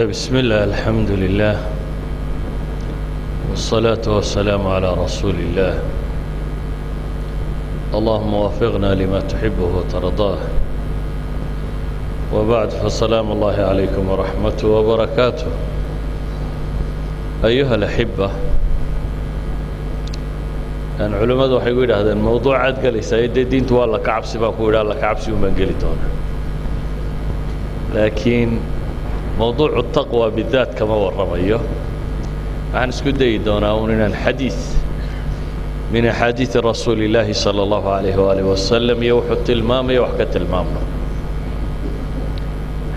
بسم الله الحمد لله والصلاة والسلام على رسول الله. اللهم وفقنا لما تحبه وترضاه، وبعد فسلام الله عليكم ورحمته وبركاته. أيها الأحبة، أن علماء waxay ku yiraahdeen mawduucaad galaysaa diintu waa la kacabsi baa ku yiraahdaa la kacabsi uma gali doona, laakiin موضوع التقوى بالذات كما ورميه عن سكدي دوناون الحديث من أحاديث رسول الله صلى الله عليه وآله وسلم يوحد المام يوحكة المام.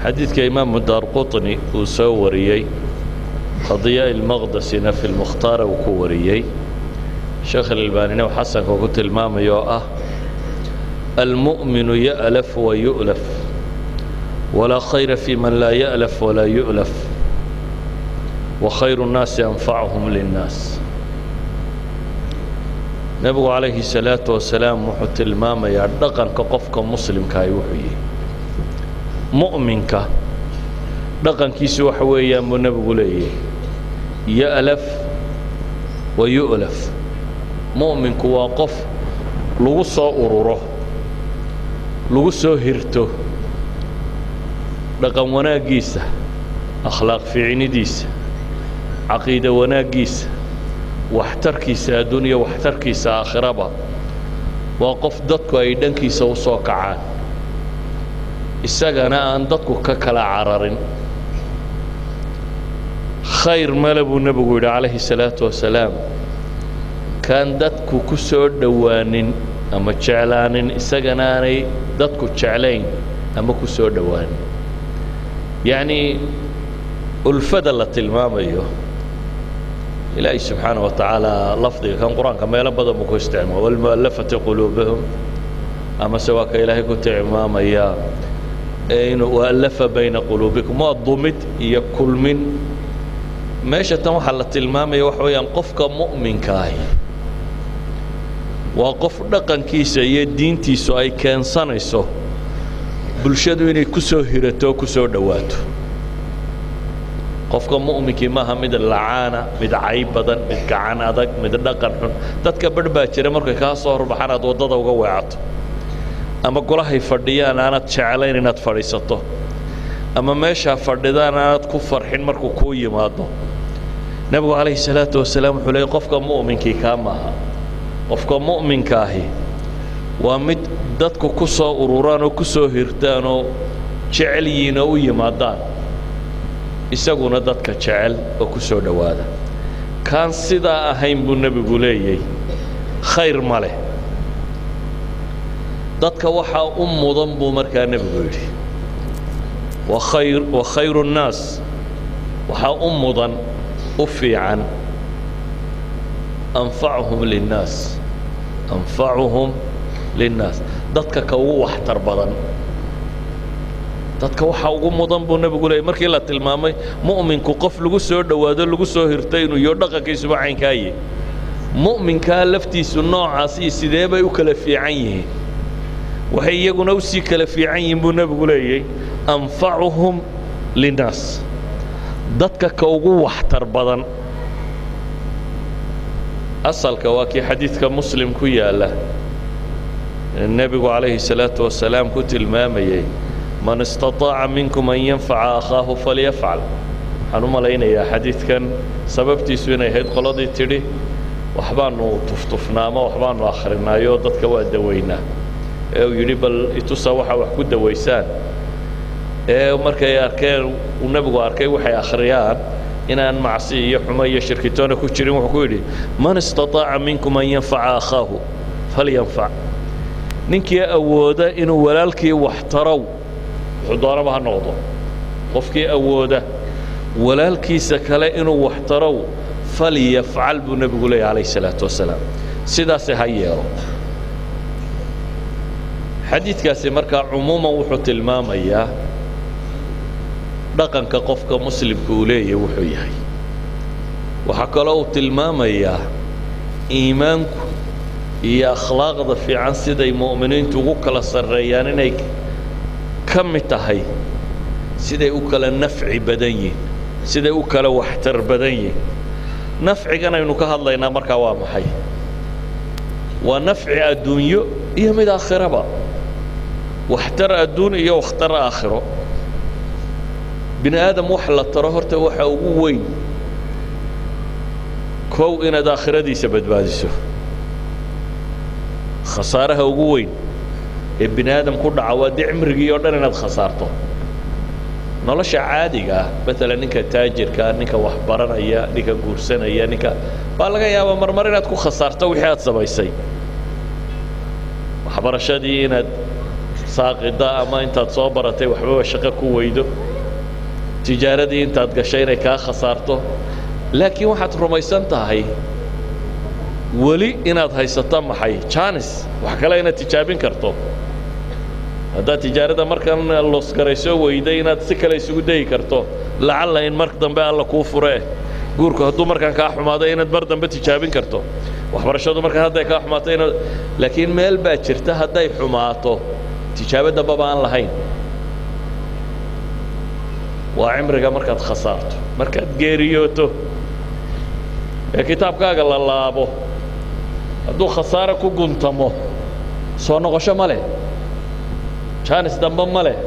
حديث كإمام الدارقطني وسوريي قضية المقدسي في المختار وكوريي شيخ الألباني وحسن وقلت المام يوأه المؤمن يألف ويؤلف ولا خير في من لا يألف ولا يؤلف وخير الناس أنفعهم للناس. نبي عليه الصلاة والسلام وحت المام يردقن كقفك مسلم كايوحي مؤمنك دقن كيس وحويا منبي لي يألف ويؤلف. مؤمنك واقف لغصة أروره لغصة هرته dhaqan wanaagiisa, akhlaaq fiicnidiisa, caqiida wanaagiisa, waxtarkiisa adduunya waxtarkiisa aakhiraba waa qof dadku ay dhankiisa u soo kacaan, isagana aan dadku ka kala cararin. khayr male buu nabigu yidhi calayhi salaatu wasalaam kaan dadku ku soo dhowaanin ama jeclaanin, isagana aanay dadku jeclayn ama ku soo dhowaanin. يعني الفدى اللي تلماميه إلهي سبحانه وتعالى لفظي كان قرآن كما يلبض مكو استعمال والمؤلفة قلوبهم أما سواك إلهي كنت عماميا إنه وألف بين قلوبكم ما الضمد يكل من ماشي تمحل التلمامي وحويا قفك مؤمن كاي وقف دقن كيسا يدين تيسو أي كان سنيسو bulshadu inay ku soo hirato ku soo dhawaato. qofka mu'minka ma aha mid lacaana, mid cayb badan, mid gacan adag, mid dhaqan xun. dadka badbaa jira markay ka soo horbaxaan aad wadada uga weecato, ama golahay fadhiyaan aanad jeclayn inaad fadhiisato, ama meesha fadhidaan aanad ku farxin markuu ku yimaado. nabigu calayhi salaatu wasalaam wuxuu leeyahay qofka mu'minka ka maaha. qofka mu'minka ahi waa mid dadku ku soo ururaan oo ku soo hirtaan oo jecel yihiin oo u yimaadaan, isaguna dadka jecel oo ku soo dhowaada. kaan sidaa ahayn buu nebigu leeyahay khayr ma leh. dadka waxaa u mudan buu markaa nebigu yidhi wa khayru nnaas waxaa u mudan u fiican anfacuhum linnaas anfacuhum linnaas dadka ka ugu waxtar badan. dadka waxa ugu mudan buu nabigu leeyahay markii la tilmaamay mu'minku qof lagu soo dhawaado lagu soo hirtay inuu iyo dhaqankiisu caynkaayay. mu'minka laftiisu noocaasi sidee bay u kala fiican yihiin, waxay iyaguna u sii kala fiican yihiin buu nabigu leeyahay anfacuhum linnaas dadka ka ugu waxtar badan. asalka waa kii xadiidka muslim ku yaala النبي عليه الصلاة والسلام كنت المامي من استطاع منكم أن ينفع أخاه فليفعل. حنوما لينا يا حديث كان سببتي سوينا هيد قلادي تري وحبانو طفطفنا ما وحبانو آخرنا يودت كوا دوينا أو يريب التصوح وحكو دويسان ومركا ياركين ونبي أركي وحي آخريان إن أن معصي يحمي شركتون كوتشرين وحكولي من استطاع منكم أن ينفع أخاه فلينفع. ninkii awooda inuu walaalkii waxtarow xudaaraba ha noqdo, qofkii awooda walaalkiisa kale inuu waxtarow falyafcal buu nabigu leeyahay calayhi salaatu wasalaam. sidaas ha yeelo. xadiidkaasi markaa cumuuman wuxuu tilmaamayaa dhaqanka qofka muslimka uu leeyahay wuxuu yahay. waxaa kaloo uu tilmaamayaa iimaanku iyo akhlaaqda fiican siday mu'miniintu ugu kala sarreeyaan inay ka mid tahay siday u kala nafci badan yihiin. siday u kala waxtar badan yihiin nafcigan aynu ka hadlaynaa markaa waa maxay waa nafci adduunyo iyo mid aakhiraba waxtar adduun iyo waxtar aakhiro bini aadam wax la taro horta waxa ugu weyn kow inaad aakhiradiisa badbaadiso khasaaraha ugu weyn ee bini aadam ku dhaca waa dee cimrigii oo dhan inaad khasaarto nolosha caadiga ah maalan ninka taajirka ninka wax baranaya ninka guursanaya ninka baa laga yaabaa marmar inaad ku khasaarto wixii aad samaysay waxbarashadii inaad saaqida ama intaad soo baratay waxbaba shaqo ku weydo tijaaradii intaad gashay inay kaa khasaarto laakiin waxaad rumaysan tahay weli inaad haysato maxay jaanis wax kale inaad tijaabin karto haddaad tijaarada markan loosgarayso weyday inaad si kale isugu dayi karto lacalla in mar dambe alla kuu furee guurku hadduu markaan kaa xumaado inaad mar dambe tijaabin karto waxbarashadu markaan hadday kaa xumaato inaad laakiin meel baa jirta hadday xumaato tijaabo dambaba aan lahayn waa cimriga markaad khasaarto markaad geeriyooto ee kitaabkaaga la laabo hadduu khasaare ku guntamo soo noqosho ma leh jaanis dambe ma leh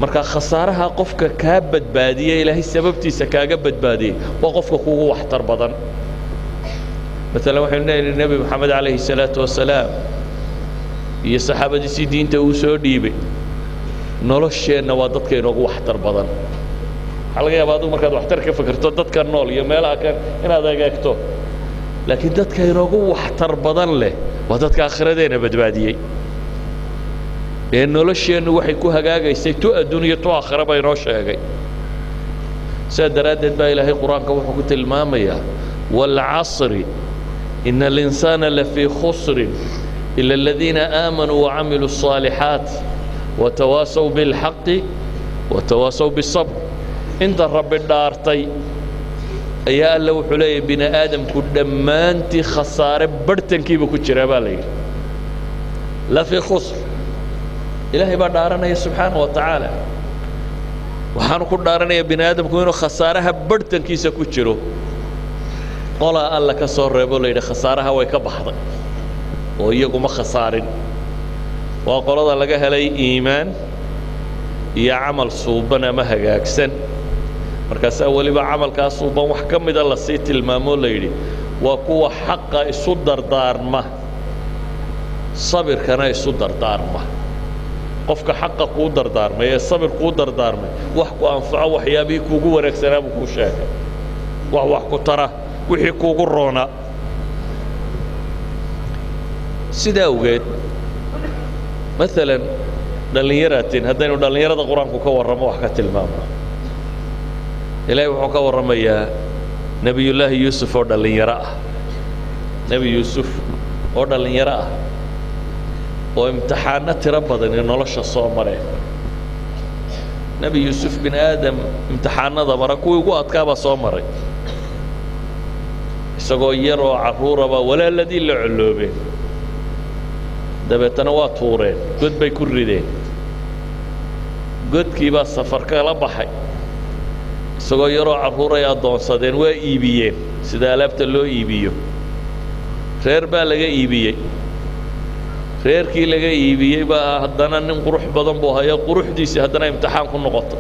marka khasaaraha qofka kaa badbaadiyey ilaahay sababtiisa kaaga badbaadiyey waa qofka kuugu waxtar badan maalan waxaynu leeyahay nebi moxamed calayhi salaatu wasalaam iyo saxaabadiisii diinta uu soo dhiibay nolosheenna waa dadka inoogu waxtar badan waxaa laga yaabaa adigu markaad waxtar ka fikirto dadka nool iyo meelaha kan inaad egeegto laakiin dadka inoogu waxtar badan leh waa dadka aakhiradeenna badbaadiyey ee nolosheennu waxay ku hagaagaysay tu adduuniya tu aakhira baa inoo sheegay sidaa daraaddeed baa ilaahay qur-aanka wuxuu ku tilmaamayaa waalcasri ina alinsaana lafii khusrin ila aladiina aamanuu wacamiluu الصaalixaat watawaasaw biاlxaqi watawaasaw biالصabr inta rabbi dhaartay ayaa alla wuxuu leeyahay bini aadamku dhammaantii khasaare barhtankiiba ku jira baa la yidhi lafii khusr ilaahay baa dhaaranaya subxaana wa tacaala waxaanu ku dhaaranaya bini aadamku inuu khasaaraha barhtankiisa ku jiro qolaa alla ka soo reebo la yidhi khasaaraha way ka baxday oo iyaguma khasaarin waa qolada laga helay iimaan iyo camal suuban ama hagaagsan markaasaa weliba camalkaas suuban wax ka mida lasii tilmaamoo la yidhi waa kuwa xaqa isu dardaarma sabirkana isu dardaarma qofka xaqa kuu dardaarmay ee sabir kuu dardaarmay wax ku anfaco waxyaabihii kuugu wanaagsanaa buu kuu sheegay wax ku tara wixii kuugu roona sidaa awgeed maalan dhallinyaraatiin haddaynu dhallinyarada qur-aanku ka warramo wax ka tilmaamno ilaahay wuxuu ka warramayaa nebiyullaahi yuusuf oo dhallinyaro ah nebi yuusuf oo dhallinyaro ah oo imtixaano tiro badani nolosha soo mareen nebi yuusuf bin aadam imtixaanada mara kuwii ugu adkaabaa soo maray isagoo yar oo carruuraba walaaladii la colloobeen dabeetana waa tuureen god bay ku rideen godkii baa safar kala baxay isagoo yaroo carruuray addoonsadeen waa iibiyeen sida alaabta loo iibiyo reer baa laga iibiyey reerkii laga iibiyey baa haddana nin qurux badan buu hayaa quruxdiisii haddana imtixaan ku noqotay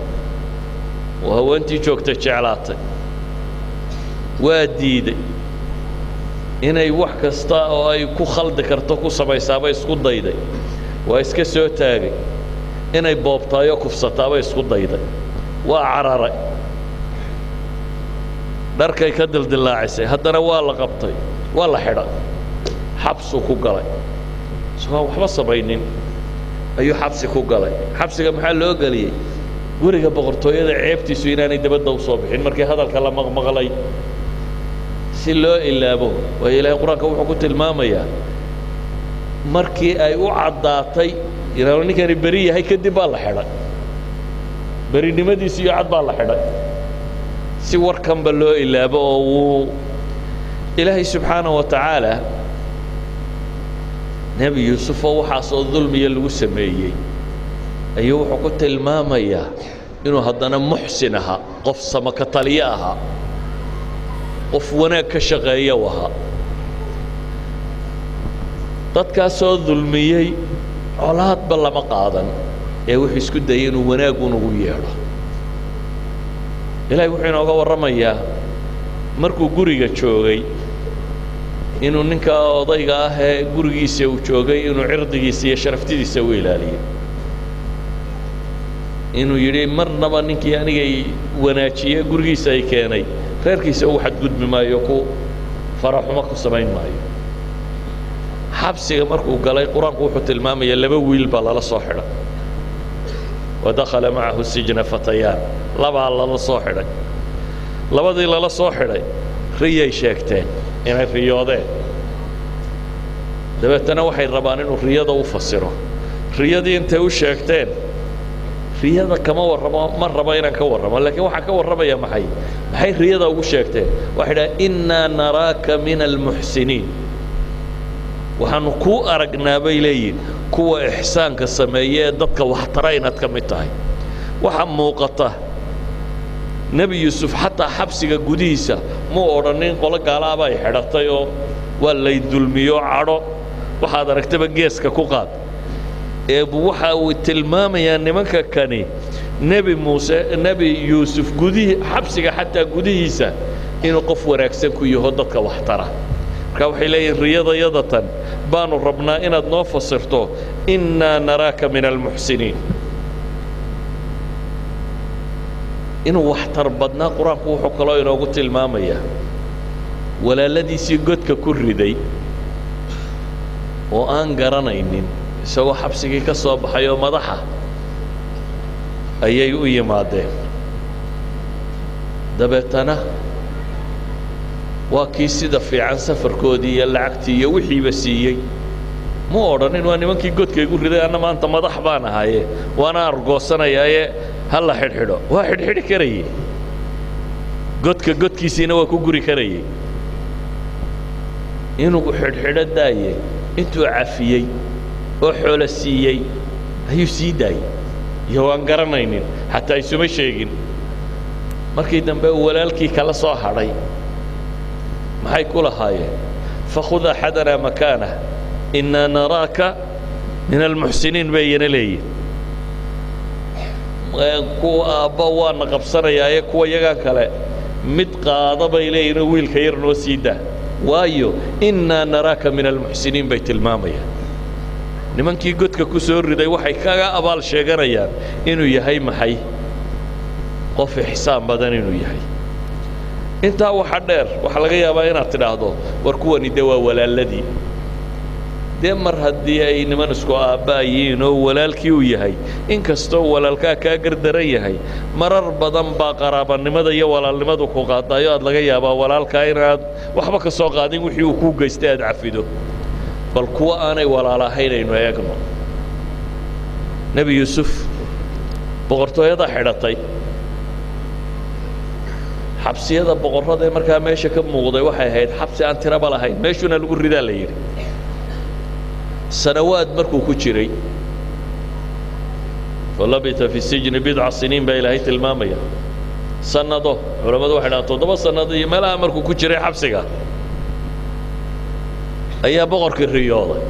oo haweentii joogtay jeclaatay waa diiday inay wax kasta oo ay ku khaldi karto ku samaysaabay isku dayday waa iska soo taagay inay boobtaayoo kufsataabay isku dayday waa cararay dharkay ka dildillaacisay haddana waa la qabtay waa la xidhay xabsuu ku galay isagoo waxba samaynin ayuu xabsi ku galay xabsiga maxaa loo geliyey guriga boqortooyada ceebtiisu inaanay dabadda u soo bixin markii hadalka la maqmaqlay si loo ilaabo waayo ilaahay qur-aanka wuxuu ku tilmaamayaa markii ay u caddaatay inaanu ninkani beri yahay kadib baa la xidhay berinimadiisi iyo cad baa la xidhay si warkanba loo ilaabo oo wuu ilaahay subxaanahu wa tacaala nebi yuusuf oo waxaasoo dulmiya lagu sameeyey ayuu wuxuu ku tilmaamayaa inuu haddana muxsin ahaa qof samaka taliye ahaa qof wanaag ka shaqeeya u ahaa dadkaasoo dulmiyey colaadba lama qaadan ee wuxuu isku dayay inuu wanaag unugu yeedho ilaahay wuxuu inooga warramayaa markuu guriga joogay inuu ninka odayga ah ee gurigiisa uu joogay inuu cirdigiisa iyo sharaftidiisa u ilaaliyo inuu yidhi marnaba ninkii anigay wanaajiye gurigiisa ay keenay reerkiisa ugu xadgudbi maayo ku faraxumo ku samayn maayo xabsiga markuu galay qur-aanku wuxuu tilmaamaya laba wiil baa lala soo xidhay wadakhala macahu sijna fatayaan labaa lala soo xidhay labadii lala soo xidhay riyay sheegteen inay riyoodeen dabeetana waxay rabaan inuu riyada u fasiro riyadii intay u sheegteen riyada kama warramo ma rabo inaan ka warramo laakiin waxaan ka warramaya maxay riyada ugu sheegteen waxay dhahay innaa naraaka min almuxsiniin waxaanu kuu aragnaa bay leeyihin kuwa ixsaanka sameeye ee dadka waxtara inaad ka mid tahay waxaa muuqata nebi yuusuf xataa xabsiga gudihiisa muu odhanin qolo gaalaaba ay xidhatay oo waa lay dulmiyo cadho waxaad aragtaba geeska ku qaad ee waxa uu tilmaamayaa nimanka kani nebi yuusuf xabsiga xataa gudihiisa inuu qof wanaagsan ku yaho dadka waxtara marka waxay leeyihin riyadayadatan baanu rabnaa inaad noo fasirto innaa naraaka min almuxsiniin inuu waxtar badnaa qur-aanku wuxuu kaloo inoogu tilmaamayaa walaaladiisii godka ku riday oo aan garanaynin isagoo xabsigii ka soo baxay oo madaxa ayay u yimaadeen dabeetana waa kii sida fiican safarkoodii iyo lacagtii iyo wixiiba siiyey muu odhanin waa nimankii godka igu riday anna maanta madax baan ahaaye waana argoosanayaaye ha la xidhxidho waa xidhxidhi karayey godkiisiina waa ku guri karayey inuu xidhxidho daaye intuu cafiyey oo xoolo siiyey ayuu sii daayey iyo waan garanaynin xataa isuma sheegin markii dambe uu walaalkii kala soo hadhay maxay ku lahaayeen fakhud axadanaa makaanah innaa naraaka min almuxsiniin bayana leeyihin kuwa aabba waana qabsanayaaye kuwa yagan kale mid qaada bay leeyihin oo wiilka yar noo sii daa waayo innaa naraaka min almuxsiniin bay tilmaamayaan nimankii godka ku soo riday waxay kaga abaal sheeganayaan inuu yahay maxay qof ixsaan badan inuu yahay intaa waxa dheer waxaa laga yaabaa inaad tidhaahdo war kuwani dee waa walaaladii dee mar haddii ay niman isku aabba'iyiin oo walaalkii u yahay inkastoo walaalkaa kaa gardaran yahay marar badan baa qaraabanimada iyo walaalnimadu ku qaadaayo aad laga yaabaa walaalkaa inaad waxba ka soo qaadin wixii uu kuu geystay aad cafido bal kuwa aanay walaalahayn aynu eegno nebi yuusuf boqortooyada xidhatay xabsiyada boqorrada ee markaa meesha ka muuqday waxay ahayd xabsi aan tiraba lahayn meeshuna lagu ridaa la yidhi sanawaad markuu ku jiray falabita fi sijni bidca siniin baa ilaahay tilmaamaya sannado culammadu waxay dhahaan 7 sannado iyo meelaha markuu ku jiray xabsiga ayaa boqorkii riyooday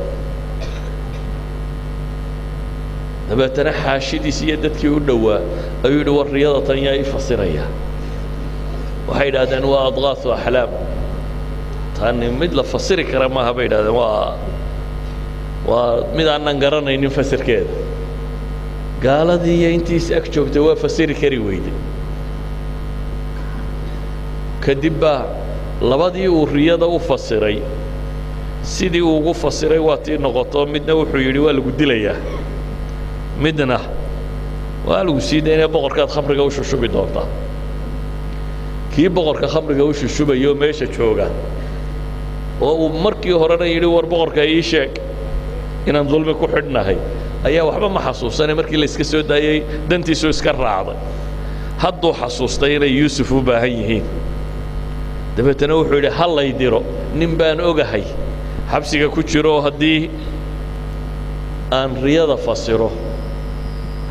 dabeetana xaashidiis iyo dadkii u dhowaa ayuu yidhi war riyada tan yaa ii fasiraya waxay yidhahdeen waa adqaasu axlaam tani mid la fasiri kara maaha bay yidhahdeen waa mid aanan garanaynin fasirkeeda gaaladii iyo intiis ag joogtay waa fasiri kari weyday kadib baa labadii uu riyada u fasiray sidii uu ugu fasiray waa tii noqoto midna wuxuu yidhi waa lagu dilayaa midna waa lagu sii daynaya boqorkaad khamriga u shushubi doontaa kii boqorka khamriga u shushubayo meesha jooga oo uu markii horena yidhi war boqorka ii sheeg inaan dulmi ku xidhnahay ayaa waxba ma xasuusanay markii la iska soo daayey dantiisu iska raacday hadduu xasuustay inay yuusuf u baahan yihiin dabeetana wuxuu yidhi ha lay diro nin baan ogahay xabsiga ku jiro haddii aan riyada fasiro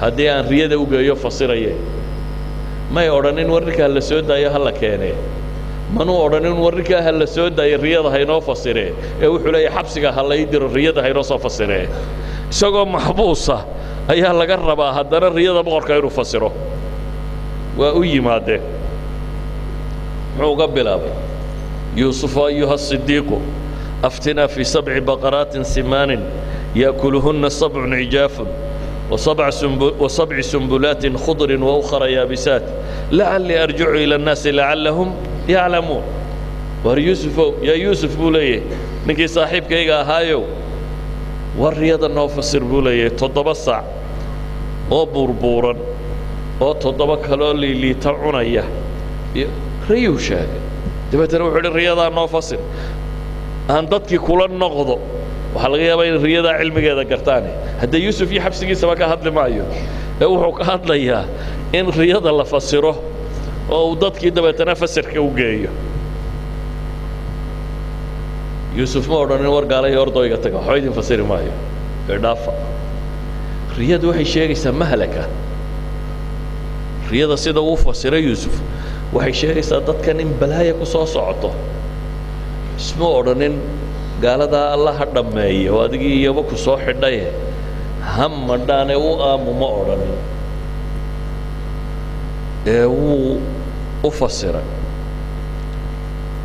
haddii aan riyada u geeyo fasiraye may odhanin warrinkaa la soo daayo ha la keenee manuu odhanin warrinkaa ha la soo daayo riyada haynoo fasiree ee wuxuu leeyahay xabsiga ha lay diro riyada haynoo soo fasiree isagoo maxbuusa ayaa laga rabaa haddana riyada boqorka inuu fasiro waa u yimaadeen muxuu uga bilaabay yuusufu ayuha asidiiqu aftinaa fii 7 baqaraatin simaanin yaakuluhunna 7 cijaafun وسبع سنبلات خضر وأخرى يابسات لعلي أرجع إلى الناس لعلهم يعلمون war yuusufow yaa yuusuf buu leeyahay ninkii saaxiibkayga ahaayow war riyada noo fasir buu leeyahay 7 saac oo buurbuuran oo 7 kaloo liiliita cunaya riyuu sheegay dabeetana wuxuu yidhi riyadaa noo fasir aan dadkii kula noqdo waxaa laga yaabaa in riyadaa cilmigeeda gartaane haddee yuusuf iyo xabsigiisaba ka hadli maayo ee wuxuu ka hadlayaa in riyada la fasiro oo uu dadkii dabeetana fasirka u geeyo yuusuf ma odhanin war gaalayo ordooyga taga waxba idin fasiri maayo ee dhaafa riyadu waxay sheegaysaa mahlaka riyada sida uu fasiray yuusuf waxay sheegaysaa dadkan in balaaya ku soo socoto isma odhanin gaaladaa alla ha dhammeeyo oo adigii iyaba ku soo xidhaye ha madhaane u aamu ma odhanin ee wuu u fasiray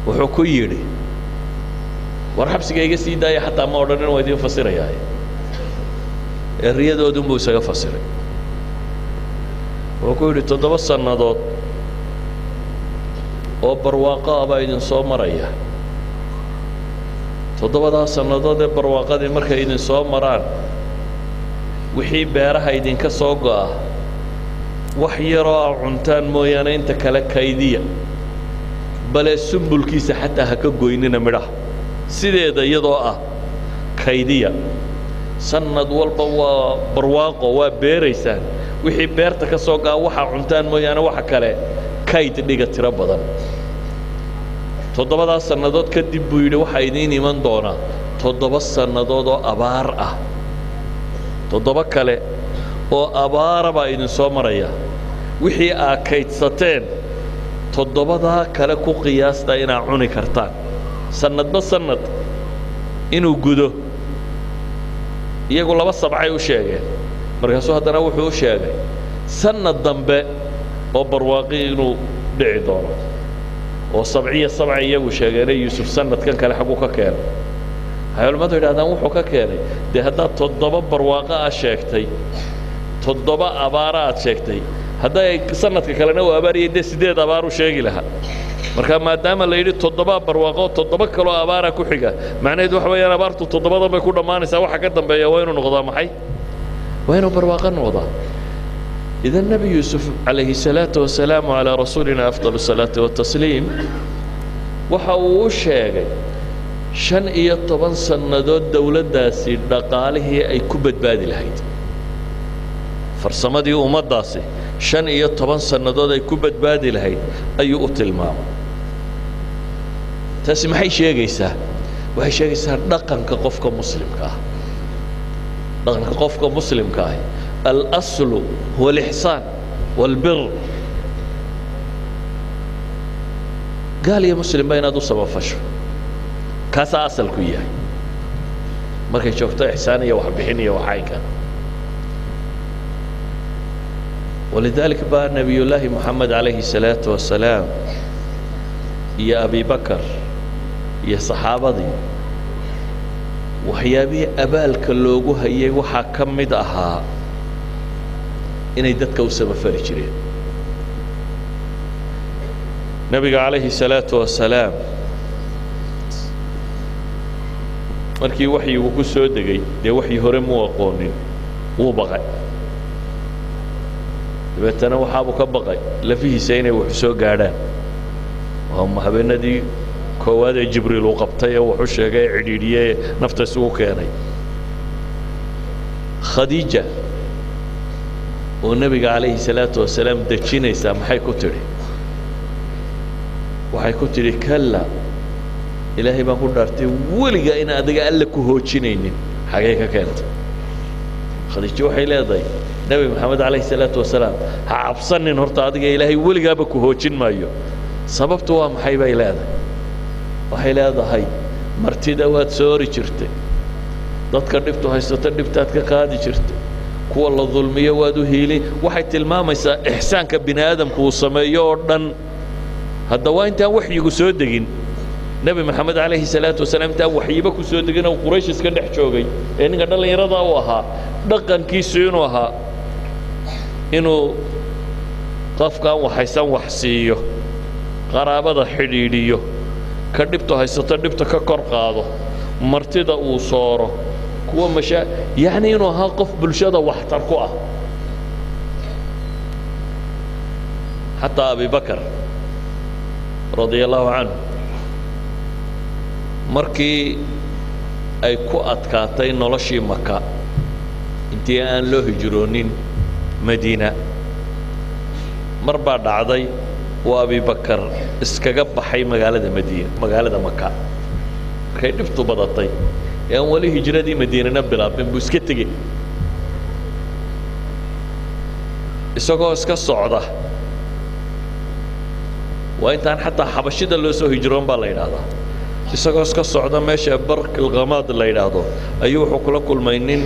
wuxuu ku yidhi war xabsiga iga sii daaya xataa ma odhanin waa idiin fasirayaa ee riyadoodunbuu isaga fasiray wuxuu ku yidhi 7 sannadood oo barwaaqo ah baa idin soo maraya 7 sannadood ee barwaaqadii markay idin soo maraan wixii beeraha idinka soo go'a wax yaroo ah cuntaan mooyaane inta kale kaydiya bale sumbulkiisa xataa ha ka goynina midhaha sideeda iyadoo ah kaydiya sannad walba waa barwaaqo waa beeraysaan wixii beerta ka soo go'a waxa cuntaan mooyaane waxa kale kayd dhiga tiro badan 7 sannadood kadib buu yidhi waxaa idiin iman doonaa 7 sannadood oo abaar ah 7 kale oo abaara baa idin soo maraya wixii aa kaydsateen 7 kale ku qiyaasta inaa cuni kartaan sannadba sannad inuu gudo iyagu 2 sabcay u sheegeen markaasuu haddana wuxuu u sheegay sannad dambe oo barwaaqi inuu dhici doono oo 7 iyagu sheegeenay yuusuf sannadkan kale xaguu ka keenay waxay culimmadu yidhahdaan wuxuu ka keenay dee haddaad 7 barwaaqo ah sheegtay 7 abaara aad sheegtay hadday sannadka kalena uu abaariyay dee 8 abaar u sheegi lahaa marka maadaama la yidhi 7 barwaaqo 7 kaloo abaara ku xiga macnaheedu waxa weeyaan abaartu 7 bay ku dhammaanaysaa waxa ka dambeeya waa inuu noqdaa maxay waa inuu barwaaqo noqdaa إذا النبي يوسف عليه الصلاة والسلام على رسولنا أفضل الصلاة والتسليم وحاو شيغي 15 سنdood dawladdaasi dhaqaalihii ay ku badbaadi lahayd farsamadii ummadaasi 15 sannadood ay ku badbaadi lahayd ayuu u tilmaamay taasi maxay sheegaysaa waxay sheegaysaa dhaqanka qofka muslimka ah dhaqanka qofka muslimka ah الأصل هو الإحسان والبر قال يا مسلم بين أدو سبب فشو كاسا أصل كوياه مركي شوفته إحسانية وحبحينية وحايكا ولذلك بقى نبي الله محمد عليه الصلاة والسلام يا أبي بكر يا صحابتي وحيابي أبالك اللوغو هيي وحاكم مدأها inay dadka u sabafari jireen nabiga calayhi salaatu wasalaam markii waxyigu ku soo degay dee waxyi hore muu aqoonin wuu baqay dabeetana waxaabuu ka baqay lafihiisa inay wax soo gaadhaan waa habeenadii koowaad ee jibriil uu qabtay ee wuxuu sheegay cidhiidhiyey nafta isugu keenay khadiija oo nabiga calayhi salaatu wasalaam dejinaysaa maxay ku tidhi waxay ku tidhi kalla ilaahay baan ku dhaartay weligaa in adiga alla ku hoojinaynin xagee ka keentay khadiijo waxay leedahay nebi maxamed calayhi salaatu wasalaam ha cabsanin horta adiga ilaahay weligaaba ku hoojin maayo sababtu waa maxay bay leedahay waxay leedahay martida waad soori jirtay dadka dhibtu haysato dhibtaad ka qaadi jirtay kuwa la dulmiyo waad u hiili waxay tilmaamaysaa ixsaanka bini aadamku uu sameeyo oo dhan hadda waa intaan waxyigu soo degin nebi maxamed calayhi salaatu wasalaam intaan waxyiba ku soo degin oo quraysh iska dhex joogay ee ninka dhallinyarada u ahaa dhaqankiisu inuu ahaa inuu qofkaan waxaysan wax siiyo qaraabada xidhiidhiyo ka dhibtu haysato dhibta ka kor qaado martida uu sooro kuwa yacni inuu ahaa qof bulshada waxtar ku ah xataa abi bakar radia allahu canhu markii ay ku adkaatay noloshii maka intii aan loo hijroonin madiina mar baa dhacday oo abi bakar iskaga baxay magaalada maka markay dhibtu badatay ee aan weli hijradii madiinana bilaabin buu iska tegey isagoo iska socda waa intaan xataa xabashida loo soo hijroon baa la yidhaahdaa isagoo iska socda meesha barkilqamaad la yidhaahdo ayuu wuxuu kula kulmay nin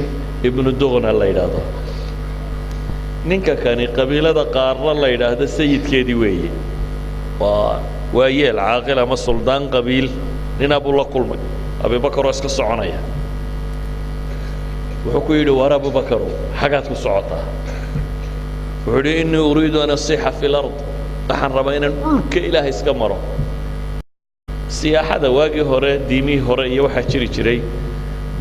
ibnu duqna la yidhaahdo ninka kani qabiilada qaarna la yidhaahdo sayidkeedii weeye waa yeel caaqil ama suldaan qabiil ninaa buu la kulmay abibakaroo iska soconaya wuxuu ku yidhi waar abubakarow xagaad ku socotaa wuxuu yidhi innii uriidu an asiixa fi lard waxaan rabaa inaan dhulka ilaahay iska maro siyaaxada waagii hore diimihii hore iyo waxaa jiri jiray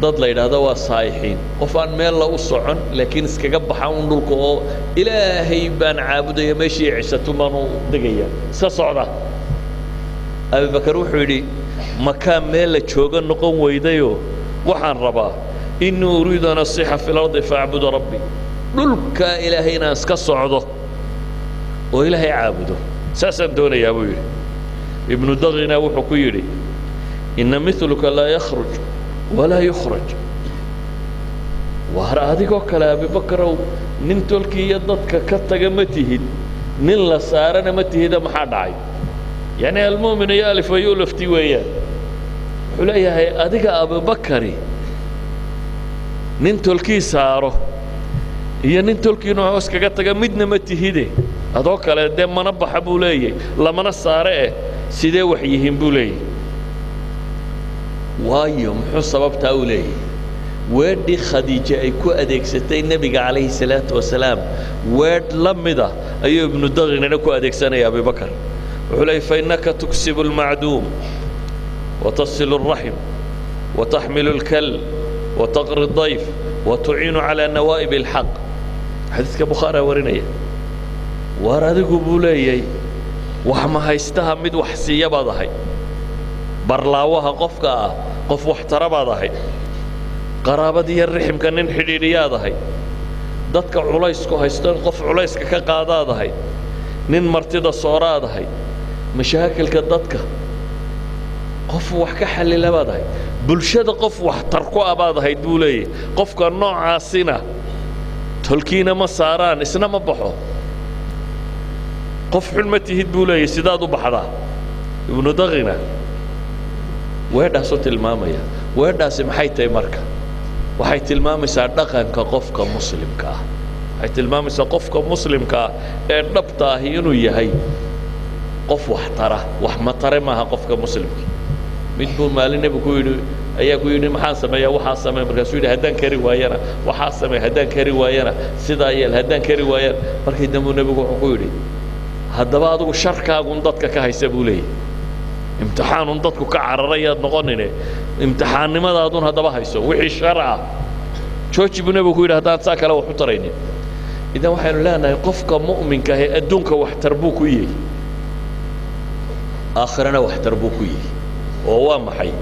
dad la yidhaahdo waa saa'ixiin qof aan meel la u socon laakiin iskaga baxa un dhulka oo ilaahay baan caabudaya meeshii cisatu baan u degaya iska socda abubakar wuxuu yidhi makaan meel la jooga noqon weydayoo waxaan rabaa innii uriidu an asiixa fi lardi faacbuda rabbi dhulkaa ilaahay inaan iska socdo oo ilaahay caabudo saasaan doonayaa buu yidhi ibnu daqina wuxuu ku yidhi inna miluka laa yakhruj walaa yukhraj waar adigoo kale abibakarow nin tolkii iyo dadka ka taga ma tihid nin la saarana ma tihida maxaa dhacay yacni almu'minu yaalif wa yu'lafti weeyaan wuxuu leeyahay adiga abubakari nin tolkii saaro iyo nin tolkiinu hoos kaga taga midna ma tihide adoo kale dee mana baxa buu leeyahay lamana saare sidee wax yihiin buu leeyahay waayo muxuu sababtaa u leeyahay weedhii khadiije ay ku adeegsatay nebiga calayhi salaatu wasalaam weedh la mida ayuu ibnu daqinina ku adeegsanaya abibakar wuxuu leeyahy fainaka tuksibu almacduum watasilu alraxim wataxmilu alkal wataqri aldayf watuciinu calaa nawaa'ib alxaq xadiiska bukhaari warinaya waar adigu buu leeyahay wax ma haystaha mid wax siiya baad ahay barlaawaha qofka ah qof wax tara baad ahay qaraabadiiyo riximka nin xidhiidhiyaad ahay dadka culaysku haysto qof culayska ka qaadaad ahay nin martida sooraad ahay mashaakilka dadka qof wax ka xallila baad ahay bulshada qof wax tar ku ah baad ahayd buu leeyahay qofka noocaasina tolkiina ma saaraan isna ma baxo qof xun ma tihid buu leeyahay sidaad u baxdaa ibnu daqina weedhaasuu tilmaamaya weedhaasi maxay tahay marka waxay tilmaamaysaa dhaqanka qofka muslimka ah waxay tilmaamaysaa qofka muslimka ah ee dhabta ahi inuu yahay qof wax tara wax ma tare maaha qofka muslimka mid buu maalin nebigu ku yidhi ayaa ku yidhi maxaan sameeyaa waxaa samee markaasuu yidhi haddaan kari waayana waxaa samee haddaan kari waayana sidaa yeel haddaan kari waayana markii dambuu nebigu wuxuu ku yidhi haddaba adigu sharkaagun dadka ka haysa buu leeyahay imtixaanun dadku ka cararayaad noqonine imtixaannimadaadun haddaba hayso wixii shar ah jooji buu nebigu ku yidhi haddaan saa kale wax u taraynin idan waxaynu leenahay qofka mu'minka ahee adduunka waxtar buu ku yihi aakhirana waxtar buu ku yihi oo waa maxay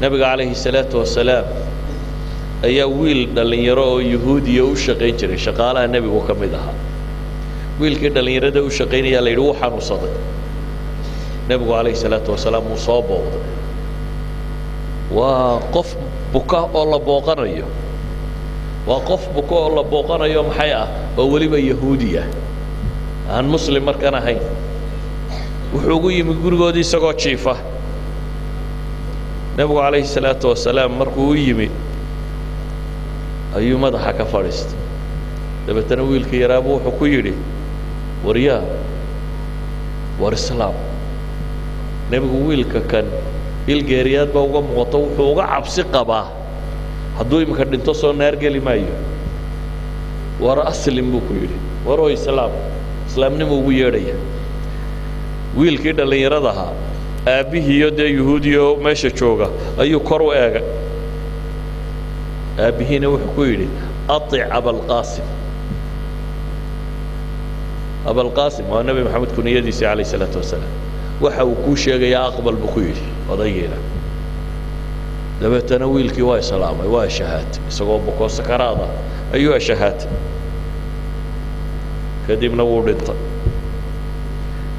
nebiga calayhi salaatu wasalaam ayaa wiil dhallinyaro oo yuhuudiya u shaqayn jiray shaqaalaha nebigu ka mid ahaa wiilkii dhallinyarada u shaqaynayaa la yidhi wuu xanuunsaday nebigu calayhi salaatu wasalaam wuu soo booqday waa qof buka oo la booqanayo وقف بكو الله بوقنا يوم حياة وولي يهودية عن مسلم مركنا هاي وحقوقي من قرقودي سقط شيفة نبي عليه الصلاة والسلام مركو يمي أيو ماذا حكى فارست دابا تنويل كيرابو حكويري وريا ورسلام نبي ويلك كان الجريات بوقا موطو وقع عبسي قبا هدوي مكان تصور نرجع مايو ورا أسلم بكويري ورا إسلام إسلام نمو بيريا ويل كده اللي يردها أبيه يد يهوديو ماشي شوقة أيو كرو أجا أبيه نوح كويري أطع أبا القاسم أبا القاسم والنبي محمد كن يدي عليه الصلاة والسلام وحو كوشي يا أقبل بكويري وضينا دابا تنويل كي واي سلامة واي شهات يسقوا بكو سكراضة أيوة شهات كدي منور انت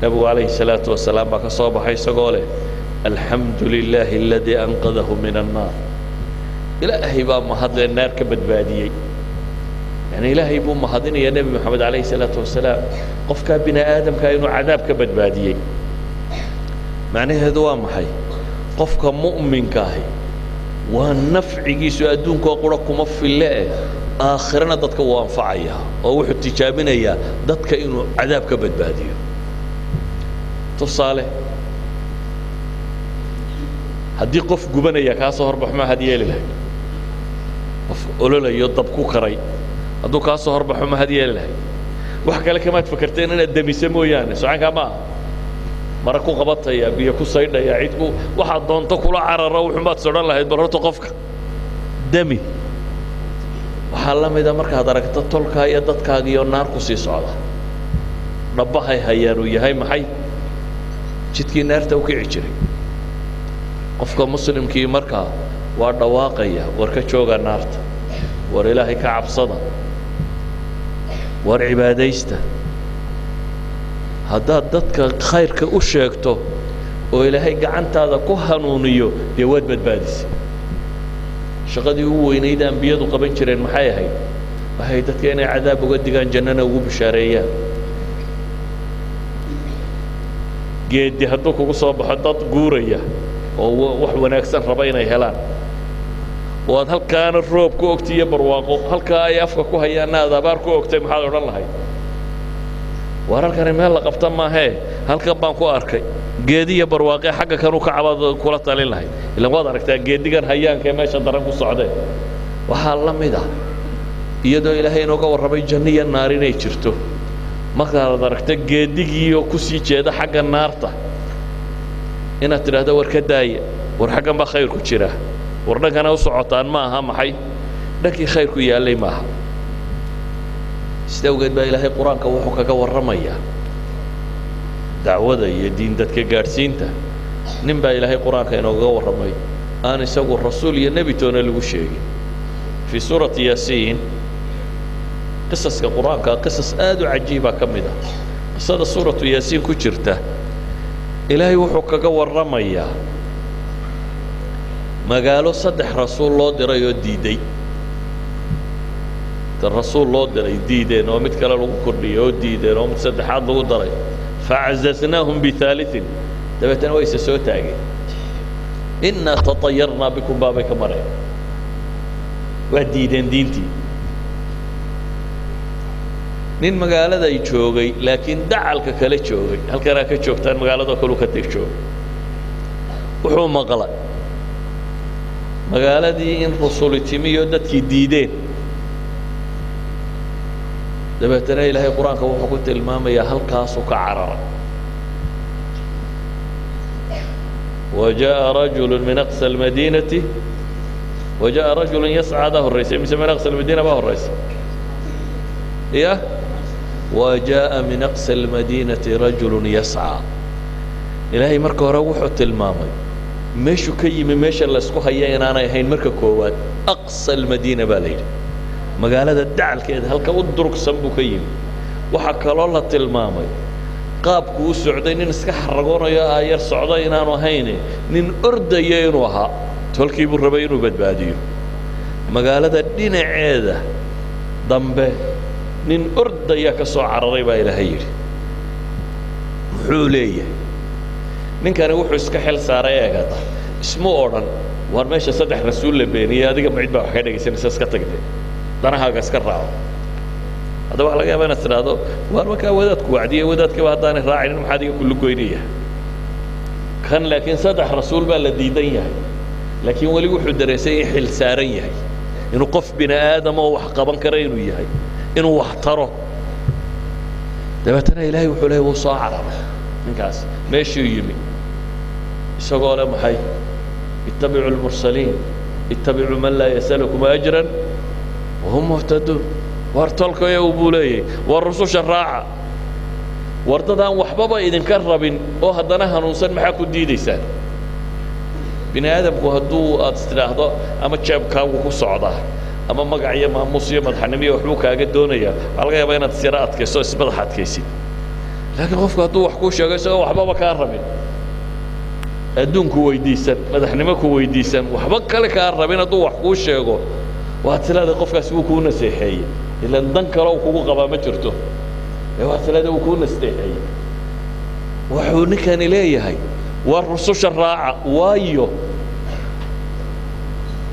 نبي عليه الصلاة والسلام بك صوب حي سقوله الحمد لله الذي أنقذه من النار إلهي بام مهد النار كبد باديي يعني إلهي بام مهدين يا نبي محمد عليه الصلاة والسلام قف بنا آدم كأنه عذاب كبد باديي معناه هذا محي قف مؤمن كاهي والنفع جيسو أدونك وقرأكم في الله آخرنا ضدك وانفعيا ووحو تجابنا يا ضدك إنه عذاب كبد باديي تصالح هدي قف جبنا يا كاسه هرب حما هدي له قف قولوا لي يضبكوا كري هدو كاسه هرب حما هدي له وحكى لك ما تفكرتين ان الدم يسمو يعني سواء كما مركو قبطها يا بيكو صيد يا عيدكو واحد دونتو كل عرر روح ما تصرن لها بررتو قفك دمي وحلميدا marka daragta tolka iyo dadkaaga iyo naar ku sii socda nabahay hayaanu yahay maxay jidkii naarta u kici jiray qofka muslimkii markaa waa dhawaaqaya war ka jooga naarta war ilaahay ka cabsada war cibaadaysta haddaad dadka khayrka u sheegto oo ilaahay gacantaada ku hanuuniyo dee waad badbaadisay shaqadii ugu weynayd ambiyadu qaban jireen maxay ahayd waxay dadka inay cadaab uga digaan jannana ugu bishaareeyaan geedi hadduu kugu soo baxo dad guuraya oo wax wanaagsan raba inay helaan oo aad halkaana roob ku ogtay iyo barwaaqo halkaa ay afka ku hayaan aad abaar ku ogtay maxaad odhan lahayd war halkani meel la qabta maahee halkan baan ku arkay geedi iyo barwaaqe xagga kan u kacabaad kula talin lahayd ilaan waad aragtaa geedigan hayaanka meesha daran ku socdee waxaa la mid ah iyadoo ilaahay inooga warramay janno iyo naar inay jirto markaad aragta geedigiiyo ku sii jeeda xagga naarta inaad tidhaahdo war ka daaya war xaggan baa khayr ku jira war dhankana u socotaan ma aha maxay dhankii khayr ku yaallay ma aha sida awgeed baa ilaahay qur-aanka wuxuu kaga warramayaa dacwada iyo diin dadka gaadhsiinta nin baa ilaahay qur-aanka inoogaga warramay aan isagu rasuul iyo nebi toona lagu sheegin fii suurati yaasiin قصص القرآن قصص آد عجيبة كمدة قصة سورة ياسين كجرته إلهي وحوك جور رمية ما قالوا صدح رسول الله دري ديدي الرسول الله دري ديدين ومتكلا لو كردي وديدين ومتصدح عضو دري فعززناهم بثالث تبتنا ويس سوتاجي إنا تطيرنا بكم بابك مريم وديدين دينتي nin magaalada ay joogay laakiin dacalka kala joogay halkana ka joogtaan magaalada kale ka tag joog wuxuu maqlay magaaladii in rasuulitimiyo dadkii diideen dabeetana ilaahay quraanka wuxuu ku tilmaamayaa halkaas uu ka carara وجاء رجل من أقصى المدينة وجاء رجل يسعى له الرئيس من أقصى المدينة ما هو الرئيس إيه وجاء من أقصى المدينة رجل يسعى إلهي مركو روح التلمامي مشو كي مشى اللي اسكو هيين أنا هين مركو كواد أقصى المدينة بالليل مقالة الدعل كده هل كودرك سنبو كي وحكى الله التلمامي قاب كو سعودين نسكح رقونا يا آير سعودين أنا هيني نين أرد يينوها تولكي بالربين وبدباديو magaalada dhinaceeda dambe nin ordaya ka soo cararay baa ilaahay yidhi muxuu leeyahay ninkani wuxuu iska xil saaray eegada ismu odhan war meesha saddex rasuul la beeniyay adiga macid baa wax ka dhegaysanaysa iska tagtay danahaaga iska raaco هذا واحد لقى بين السنادو واربكا وداتك وعديه وداتك بهداني راعين ما حد يقول لك وينيه كان لكن صدح رسول بقى الذي لكن ولي وحد درسي حل ساريه إنه قف بنا آدم وحقبا كرين وياه إنه وحتره دبتنا إلهي وحوله وصاع من كاس ماشي يمي سقول محي اتبعوا المرسلين اتبعوا من لا يسألكم أجرا وهم مهتدون وارتلك يا أبولي والرسول شراعة وارتدان وحبابا إذن كربين أو هدناها نوصل محاكو ديديسان بني آدم كهدو أتستراحضا أما تشاب كاوكو صعدا أما مقعية ما مصيبة مدحنمية وحبوكا قدونية ألغايا بينا تسيرات كيسو اسمدحات كيسين لكن غفك هدو وحكوشا كيسو وحبابا كاربين أدونكو ويديسان مدحنميكو ويديسان وحباك لك كاربين هدو وحكوشا يقول وهاتلادا قفك سوكو نسيحية إلا ندنك لو كوكو قبا ما جرتو وهاتلادا وكو نسيحية وحوني كان إليه هاي والرسول الراعة وايو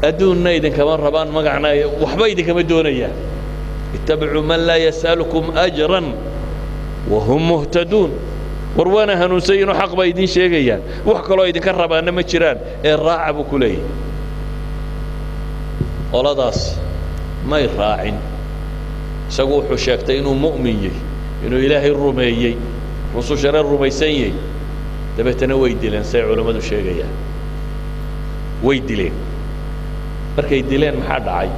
أدون نيدن كمان ربان مقعنا وحبايدن كمان دونيا اتبعوا من لا يسألكم أجرا وهم مهتدون وروانا هنوسين حق بايدين شيئا وحكوا يدن كربان نمجران الراعة بكلي ولداس ما يراعين سقوحوا شاكتا إنه مؤمني إنه إلهي الرميي رسول شرار الرميسيي دبتنا ويدلين سي علماء شيغيا ويدلين markay dileen maxaa dhacay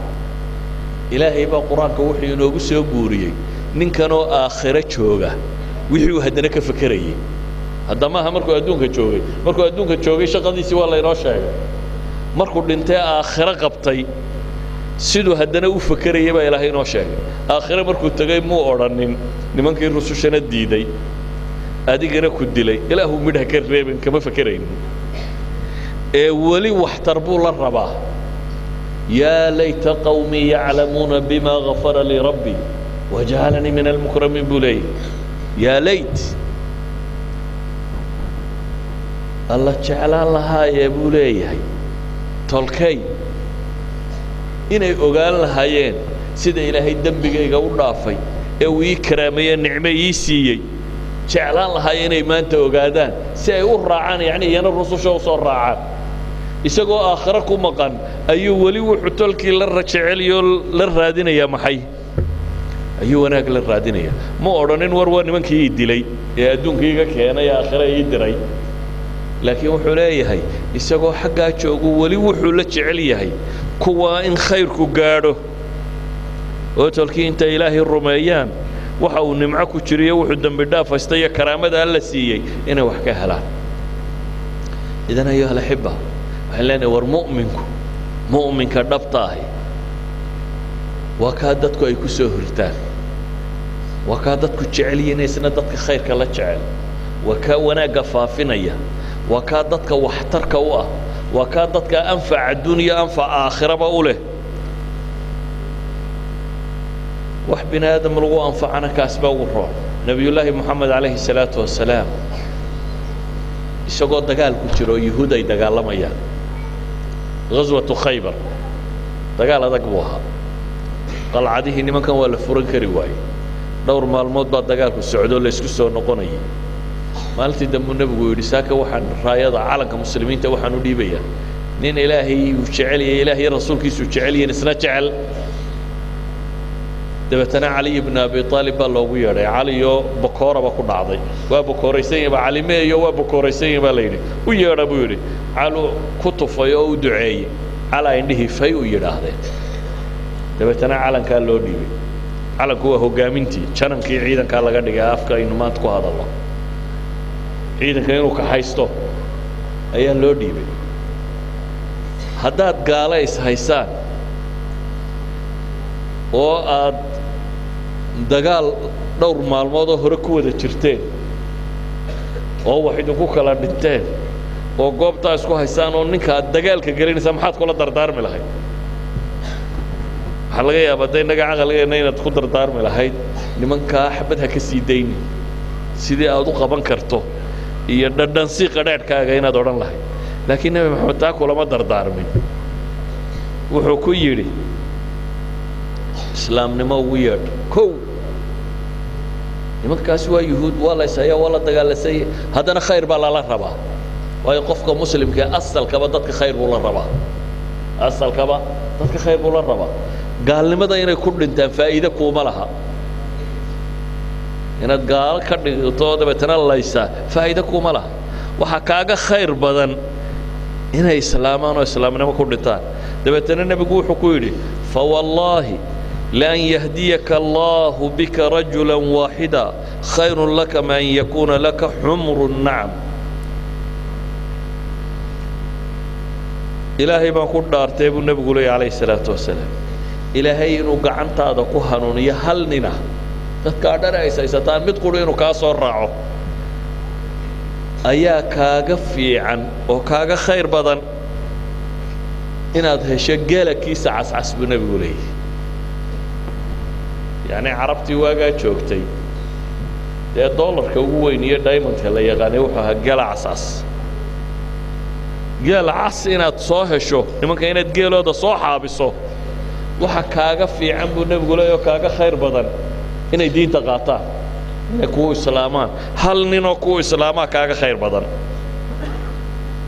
ilaahay baa quraanka wuxuu inoogu soo guuriyay ninkan oo aakhira jooga wixii uu hadana ka fakarayay hadama markuu adduunka joogay shaqadiisi waa la inoo sheegay markuu dhintay aakhira qabtay sidoo hadana uu fakarayay baa ilaahay inoo sheegay aakhira markuu tagay muu oranin nimankii rusushana diiday adigana ku dilay ilaahu midha ka reebin kama fakarayn ee wali wax tarbu la rabaa يا ليت قومي يعلمون بما غفر لي ربي وجعلني من المكرمين بولي يا ليت الله جعل الله يا بولي تلكي إني أقال لهايين سيد إلهي الدنبقى يقول رافي أو يكرمي النعمة يسيي جعل الله يني ما أنت أقادان سيقول راعان يعني ينا الرسول شو صار راعان isagoo aakhira ku maqan ayuu wali wuxuu tolkii la rajaceliyo la raadinaya maxay ayuu wanaag la raadinaya ma oranin war nimankii dilay ee adduunkiiga keenay aakhira ii diray laakiin wuxuu leeyahay isagoo xagga joogo wali wuxuu la jecel yahay kuwa in khayrku gaadho oo tolkii inta ilaahay rumeeyaan waxa uu nimco ku jiriyo wuxuu dambi dhaafaystay karaamada alla siiyay inay wax ka helaan idan ayaa la xibba حلنا مؤمنك دبطاهي وكادتكو أي كسهرتان وكادتكو جعليين يسندتك خير كلا جعل وكاونا قفافنيا وكادتك وحترك وكادتك أنفع الدنيا أنفع آخرة بقوله وحبنا آدم لغو أنفعنا كاسبا والروح نبي الله محمد عليه الصلاة والسلام isagoo dagaal ku jiro yahuuday dagaalamayaan غزوة خيبر dagaal adag buu ahaa qalcadihii nimankan waa la furan kari waayay dhowr maalmood baa dagaalku socdo la isku soo noqonayay maalintii dambu nabigu yidhi saaka waxaan raayada calanka muslimiinta waxaan u dhiibayaa nin ilaahay uu jecel yahay ilaahay rasuulkiisu jecel yahay isna jecel dabeetana cali ibn abi talib baa loogu yeedhay cali oo bokooraba ku dhacday waa bokooraysan yahay cali meeyo waa bokooraysan yahay baa la yidhi u yeedha buu yidhi calu ku tufay oo u duceeyey cala indhihii fay u yidhaahdeen dabeetana calankaa loo dhiibay calanku waa hogaamintii janankii ciidankaa laga dhigay afka aynu maanta ku hadalno ciidanka inuu ka haysto ayaa loo dhiibay haddaad gaala is haysaan oo aad dagaal dhowr maalmood oo hore ku wada jirteen oo wax idinku kala dhinteen oo goobtaa isku haysaan oo ninka aad dagaalka gelinaysa maxaad kula dardaarmi lahayd waxaa laga yaabaa hadday innaga caqligeenna inaad ku dardaarmi lahayd nimankaa xabad ha ka sii dayni sidii aad u qaban karto iyo dhadhansi qadhaadhkaaga inaad odhan lahayd laakiin nebi maxamed taa kulama dardaarmin wuxuu ku yidhi islaamnimo ugu yeedh kow nimankaasi waa yuhuud waa la ishaya waa la dagaalasay haddana khayr baa lala rabaa waayo qofka muslimka asalkaba dadka khayr buu la rabaa asalkaba dadka khayr buu la rabaa gaalnimada inay ku dhintaan faa'iido kuuma laha inaad gaalo ka dhigto dabeetana laysaa faa'iido kuuma laha waxaa kaaga khayr badan inay islaamaan oo islaamnimo ku dhintaan dabeetana nebigu wuxuu ku yidhi fawallaahi لأن يهديك الله بك رجلا واحدا خير لك من أن يكون لك حمر النعم إلهي ما كنت أرتيب النبي عليه الصلاة والسلام إلهي إنه قعنت هذا كهنون يهلننا تذكر رئيس إستان متقول إنه كاسور راعه أيا كاغا فيعن وكاغا خير بدن إن هذا شجالك كيس عسعس بالنبي عليه يعني عربتي واجا joogtay ee dollarka ugu weyn iyo diamondka la yaqaanay wuxuu ahaa gal casas gal cas inaad soo hesho nimanka inaad geelooda soo xaabiso waxa kaaga fiican buu nabigu leeyahay kaaga khayr badan inay diinta qaataan inay ku islaamaan hal nin oo ku islaama kaaga khayr badan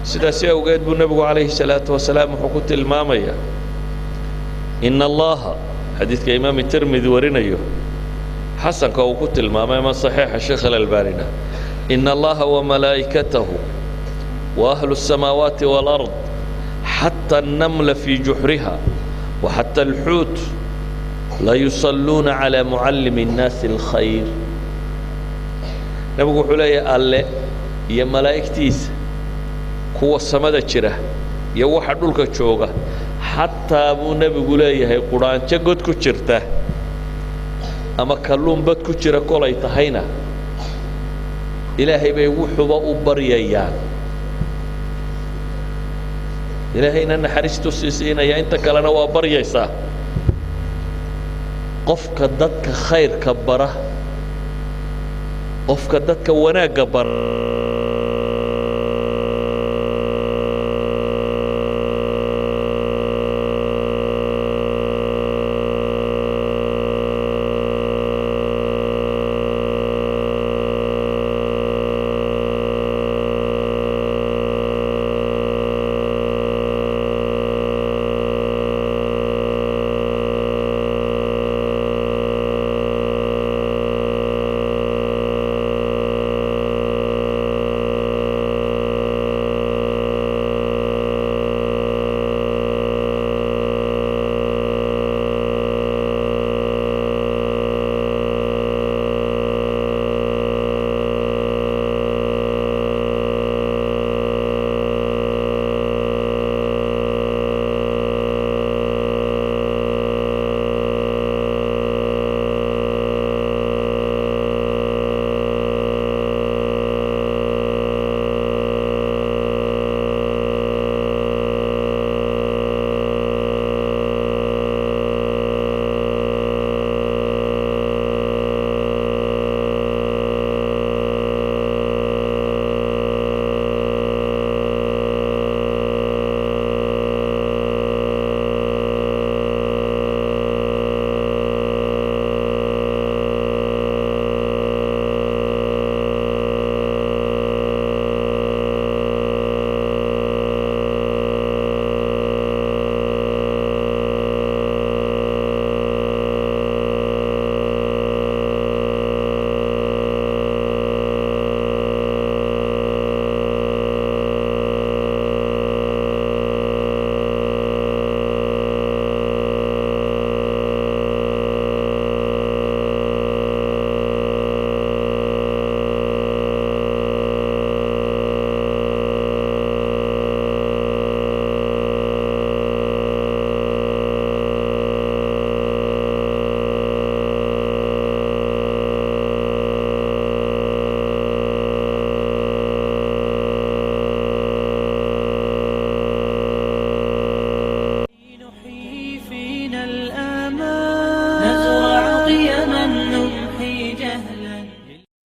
sidaas awgeed buu nabigu calayhi salaatu wasalaam wuxuu ku tilmaamayaa inna allaha حديث كإمام الترمذي ورينيو حسن كوكوت الماما صحيح الشيخ الألباني إن الله وملائكته وأهل السماوات والأرض حتى النمل في جحرها وحتى الحوت لا يصلون على معلم الناس الخير نبقى حلية الله يا ملائكتيس كوا السماء جرة يا واحد دولك تشوغه حتى أبو نبي قولي هي قرآن تجد كشرته أما كلهم بد كشرة كلا يتهينا إلهي بيوحوا وبريان إلهي إن حرست السيسين يا أنت كلنا وبريسا قف كدتك خير كبره قف كدتك وناك بر